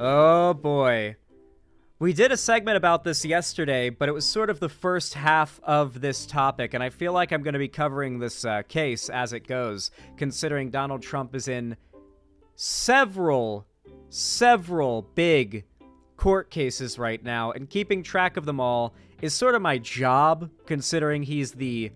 Oh boy. We did a segment about this yesterday, but it was sort of the first half of this topic, and I feel like I'm going to be covering this case as it goes, considering Donald Trump is in several big court cases right now, and keeping track of them all is sort of my job, considering he's the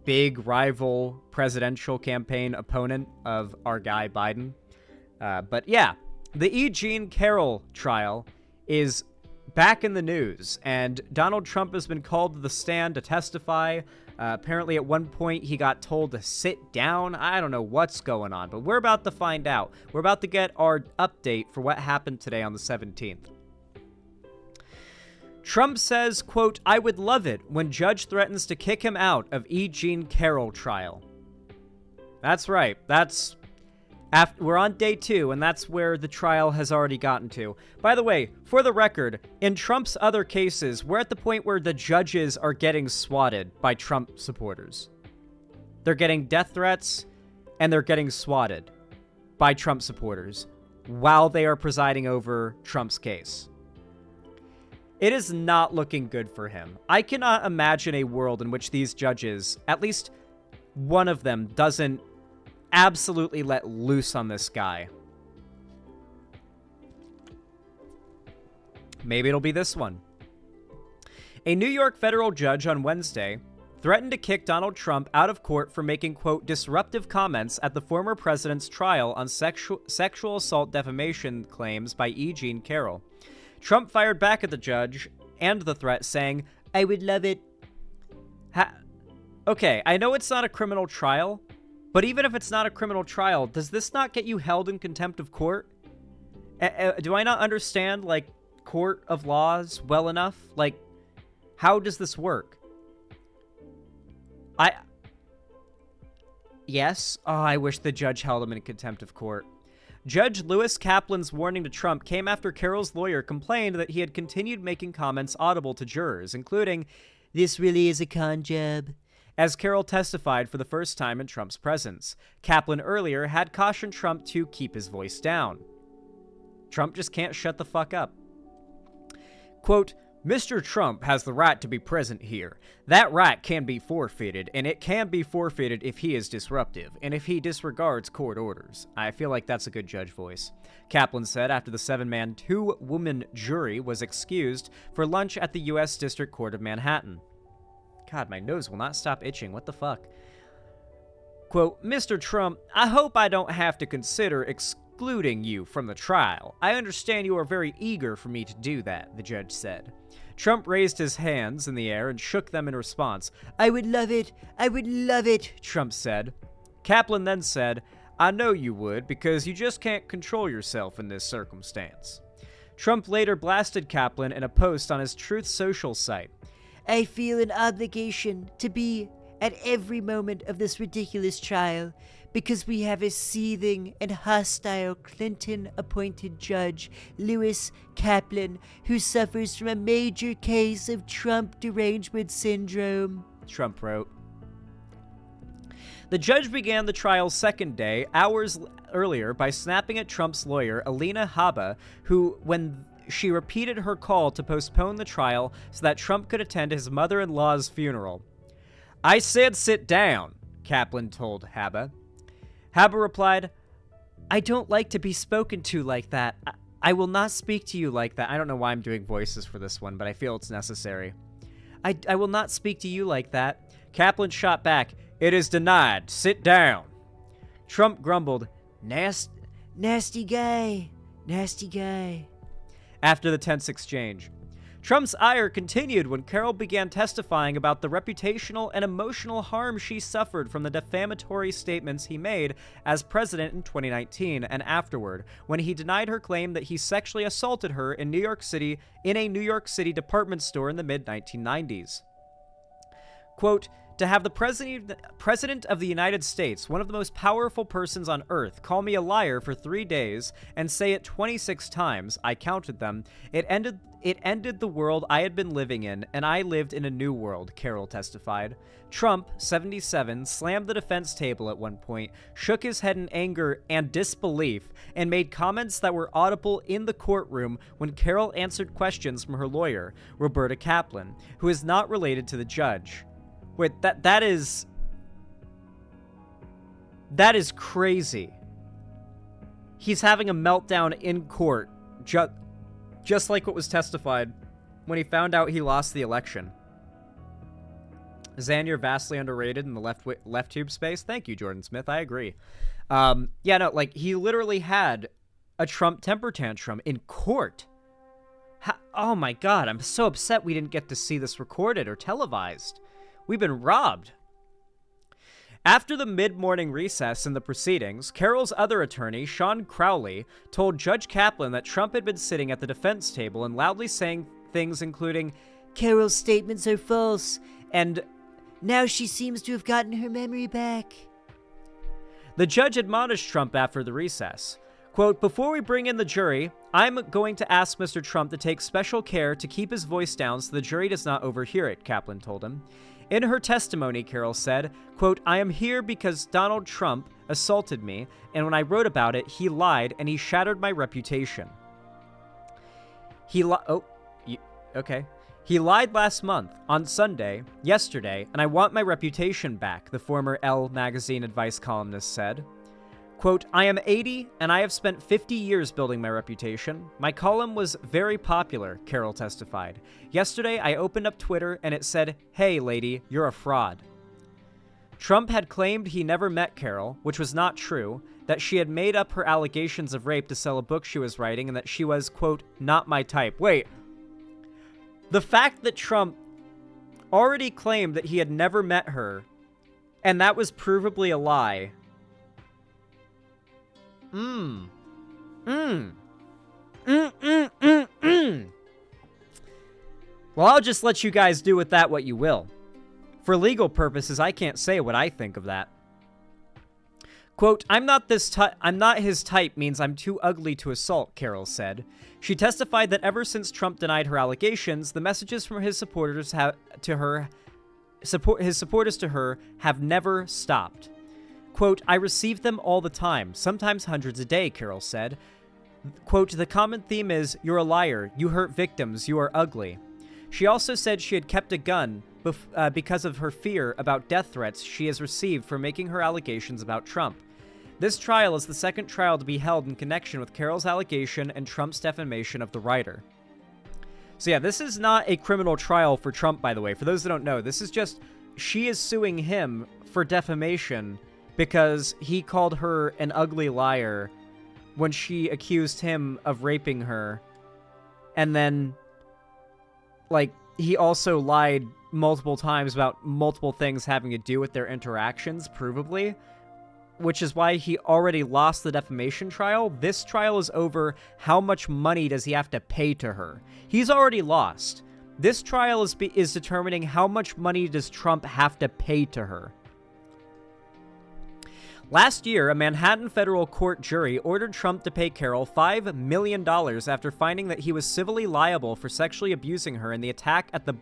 big rival presidential campaign opponent of our guy Biden. But yeah, the E. Jean Carroll trial is back in the news, and Donald Trump has been called to the stand to testify. Apparently at one point he got told to sit down. I don't know what's going on, but we're about to find out. We're about to get our update for what happened today on the 17th. Trump says, quote, "I would love it when judge threatens to kick him out of E. Jean Carroll trial." That's right. We're on day 2, and that's where the trial has already gotten to. By the way, for the record, in Trump's other cases, we're at the point where the judges are getting swatted by Trump supporters. They're getting death threats, and they're getting swatted by Trump supporters while they are presiding over Trump's case. It is not looking good for him. I cannot imagine a world in which these judges, at least one of them, doesn't absolutely let loose on this guy. Maybe it'll be this one. A New York federal judge on Wednesday threatened to kick Donald Trump out of court for making, quote, "disruptive comments at the former president's trial on sexual assault defamation claims by E. Jean Carroll. Trump fired back at the judge and the threat, saying, "I would love it." Okay, I know it's not a criminal trial, but even if it's not a criminal trial, does this not get you held in contempt of court? Do I not understand, like, court of laws well enough? Like, how does this work? Yes? Oh, I wish the judge held him in contempt of court. Judge Lewis Kaplan's warning to Trump came after Carroll's lawyer complained that he had continued making comments audible to jurors, including, "This really is a con job," as Carroll testified for the first time in Trump's presence. Kaplan earlier had cautioned Trump to keep his voice down. Trump just can't shut the fuck up. Quote, "Mr. Trump has the right to be present here. That right can be forfeited, and it can be forfeited if he is disruptive, and if he disregards court orders." I feel like that's a good judge voice. Kaplan said after the 7-man, 2-woman jury was excused for lunch at the U.S. District Court of Manhattan. God, my nose will not stop itching. What the fuck? Quote, "Mr. Trump, I hope I don't have to consider excluding you from the trial. I understand you are very eager for me to do that," the judge said. Trump raised his hands in the air and shook them in response. "I would love it. I would love it," Trump said. Kaplan then said, "I know you would, because you just can't control yourself in this circumstance." Trump later blasted Kaplan in a post on his Truth Social site. "I feel an obligation to be at every moment of this ridiculous trial because we have a seething and hostile Clinton-appointed judge, Lewis Kaplan, who suffers from a major case of Trump derangement syndrome," Trump wrote. The judge began the trial's second day hours earlier by snapping at Trump's lawyer, Alina Habba, who, when she repeated her call to postpone the trial so that Trump could attend his mother-in-law's funeral. "I said sit down," Kaplan told Habba. Habba replied, "I don't like to be spoken to like that. I will not speak to you like that." I don't know why I'm doing voices for this one, but I feel it's necessary. I will not speak to you like that." Kaplan shot back, "It is denied. Sit down." Trump grumbled, Nasty guy. Nasty guy." After the tense exchange. Trump's ire continued when Carroll began testifying about the reputational and emotional harm she suffered from the defamatory statements he made as president in 2019 and afterward, when he denied her claim that he sexually assaulted her in New York City in a New York City department store in the mid-1990s. Quote, To have the President of the United States, one of the most powerful persons on earth, call me a liar for 3 days and say it 26 times, I counted them, it ended the world I had been living in, and I lived in a new world, Carroll testified. Trump, 77, slammed the defense table at one point, shook his head in anger and disbelief, and made comments that were audible in the courtroom when Carroll answered questions from her lawyer, Roberta Kaplan, who is not related to the judge. Wait, that is crazy. He's having a meltdown in court, just like what was testified when he found out he lost the election. Zan, you're vastly underrated in the left tube space. Thank you, Jordan Smith. I agree. Yeah, no, like, he literally had a Trump temper tantrum in court. Oh my God, I'm so upset we didn't get to see this recorded or televised. We've been robbed. After the mid-morning recess in the proceedings, Carroll's other attorney, Sean Crowley, told Judge Kaplan that Trump had been sitting at the defense table and loudly saying things including, "Carroll's statements are false," and "now she seems to have gotten her memory back." The judge admonished Trump after the recess. Quote, "Before we bring in the jury, I'm going to ask Mr. Trump to take special care to keep his voice down so the jury does not overhear it," Kaplan told him. In her testimony, Carroll said, quote, "I am here because Donald Trump assaulted me, and when I wrote about it, he lied and he shattered my reputation." He lied last month, on Sunday, yesterday, and I want my reputation back, the former Elle magazine advice columnist said. Quote, "I am 80, and I have spent 50 years building my reputation. My column was very popular," Carroll testified. "Yesterday, I opened up Twitter, and it said, 'Hey, lady, you're a fraud.'" Trump had claimed he never met Carroll, which was not true, that she had made up her allegations of rape to sell a book she was writing, and that she was, quote, "not my type." Wait. The fact that Trump already claimed that he had never met her, and that was provably a lie. Well, I'll just let you guys do with that what you will. For legal purposes, I can't say what I think of that. Quote, I'm not his type means I'm too ugly to assault, Carroll said. She testified that ever since Trump denied her allegations, the messages from his supporters to her have never stopped. Quote, I receive them all the time, sometimes hundreds a day, Carroll said. Quote, the common theme is, you're a liar, you hurt victims, you are ugly. She also said she had kept a gun because of her fear about death threats she has received for making her allegations about Trump. This trial is the second trial to be held in connection with Carroll's allegation and Trump's defamation of the writer. So yeah, this is not a criminal trial for Trump, by the way. For those that don't know, this is just, she is suing him for defamation because he called her an ugly liar when she accused him of raping her. And then, like, he also lied multiple times about multiple things having to do with their interactions, provably, which is why he already lost the defamation trial. This trial is over how much money does he have to pay to her. He's already lost. This trial is determining how much money does Trump have to pay to her. Last year, a Manhattan federal court jury ordered Trump to pay Carroll $5 million after finding that he was civilly liable for sexually abusing her in the attack at the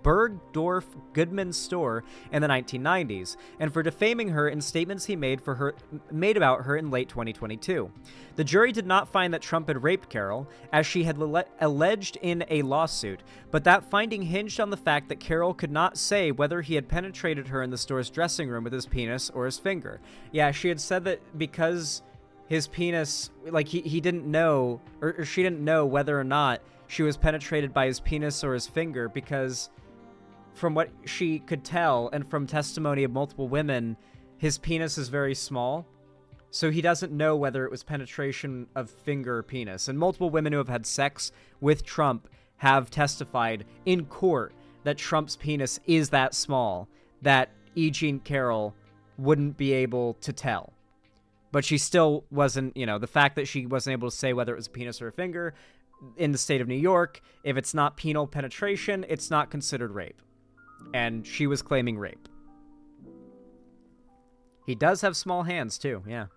Bergdorf Goodman store in the 1990s, and for defaming her in statements he made about her in late 2022. The jury did not find that Trump had raped Carroll, as she had alleged in a lawsuit, but that finding hinged on the fact that Carroll could not say whether he had penetrated her in the store's dressing room with his penis or his finger. Yeah, she had said that because his penis, like, he didn't know, or she didn't know whether or not she was penetrated by his penis or his finger, because from what she could tell, and from testimony of multiple women, his penis is very small. So he doesn't know whether it was penetration of finger or penis. And multiple women who have had sex with Trump have testified in court that Trump's penis is that small, that E. Jean Carroll wouldn't be able to tell. But she still wasn't, the fact that she wasn't able to say whether it was a penis or a finger, in the state of New York, if it's not penal penetration, it's not considered rape. And she was claiming rape. He does have small hands, too, yeah.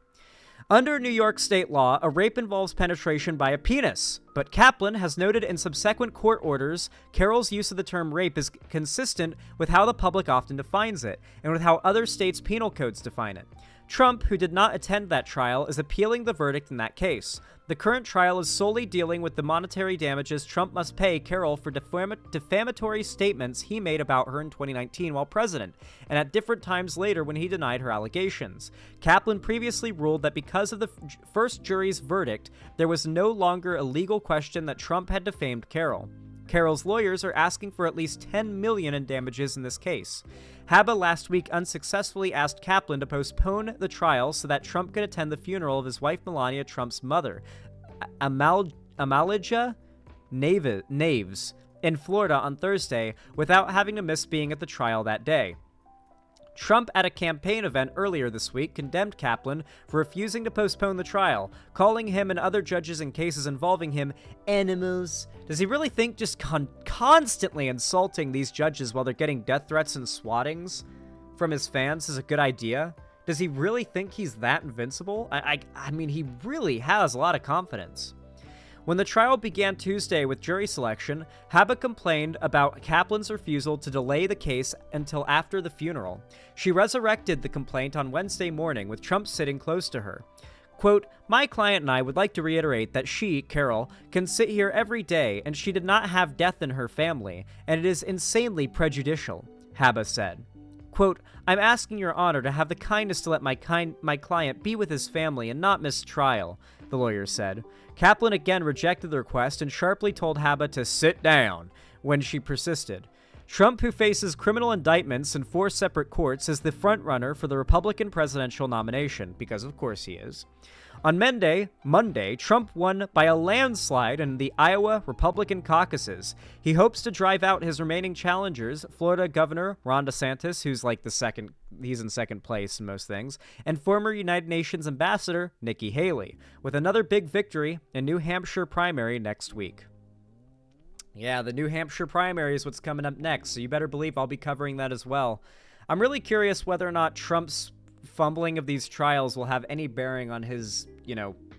Under New York state law, a rape involves penetration by a penis, but Kaplan has noted in subsequent court orders Carroll's use of the term rape is consistent with how the public often defines it, and with how other states' penal codes define it. Trump, who did not attend that trial, is appealing the verdict in that case. The current trial is solely dealing with the monetary damages Trump must pay Carroll for defamatory statements he made about her in 2019 while president, and at different times later when he denied her allegations. Kaplan previously ruled that because of the first jury's verdict, there was no longer a legal question that Trump had defamed Carroll. Carroll's lawyers are asking for at least $10 million in damages in this case. Haba last week unsuccessfully asked Kaplan to postpone the trial so that Trump could attend the funeral of his wife Melania Trump's mother, Amalijah Naves, in Florida on Thursday, without having to miss being at the trial that day. Trump, at a campaign event earlier this week, condemned Kaplan for refusing to postpone the trial, calling him and other judges in cases involving him animals. Does he really think just constantly insulting these judges while they're getting death threats and swattings from his fans is a good idea? Does he really think he's that invincible? I mean, he really has a lot of confidence. When the trial began Tuesday with jury selection, Haba complained about Kaplan's refusal to delay the case until after the funeral. She resurrected the complaint on Wednesday morning, with Trump sitting close to her. Quote, "My client and I would like to reiterate that she, Carroll, can sit here every day and she did not have death in her family, and it is insanely prejudicial," Haba said. Quote, "I'm asking your honor to have the kindness to let my client be with his family and not miss trial," the lawyer said. Kaplan again rejected the request and sharply told Haba to sit down when she persisted. Trump, who faces criminal indictments in 4 separate courts, is the frontrunner for the Republican presidential nomination, because of course he is. On Monday, Trump won by a landslide in the Iowa Republican caucuses. He hopes to drive out his remaining challengers, Florida Governor Ron DeSantis, who's like he's in second place in most things, and former United Nations Ambassador Nikki Haley, with another big victory in New Hampshire primary next week. Yeah, the New Hampshire primary is what's coming up next, so you better believe I'll be covering that as well. I'm really curious whether or not Trump's fumbling of these trials will have any bearing on his,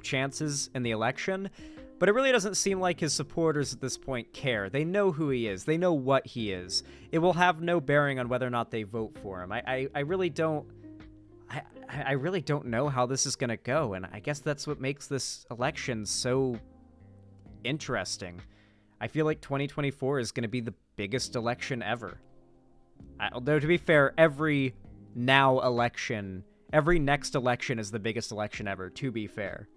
chances in the election, but it really doesn't seem like his supporters at this point care. They know who he is. They know what he is. It will have no bearing on whether or not they vote for him. I really don't know how this is going to go, and I guess that's what makes this election so interesting. I feel like 2024 is going to be the biggest election ever. Though, to be fair, every next election is the biggest election ever, to be fair.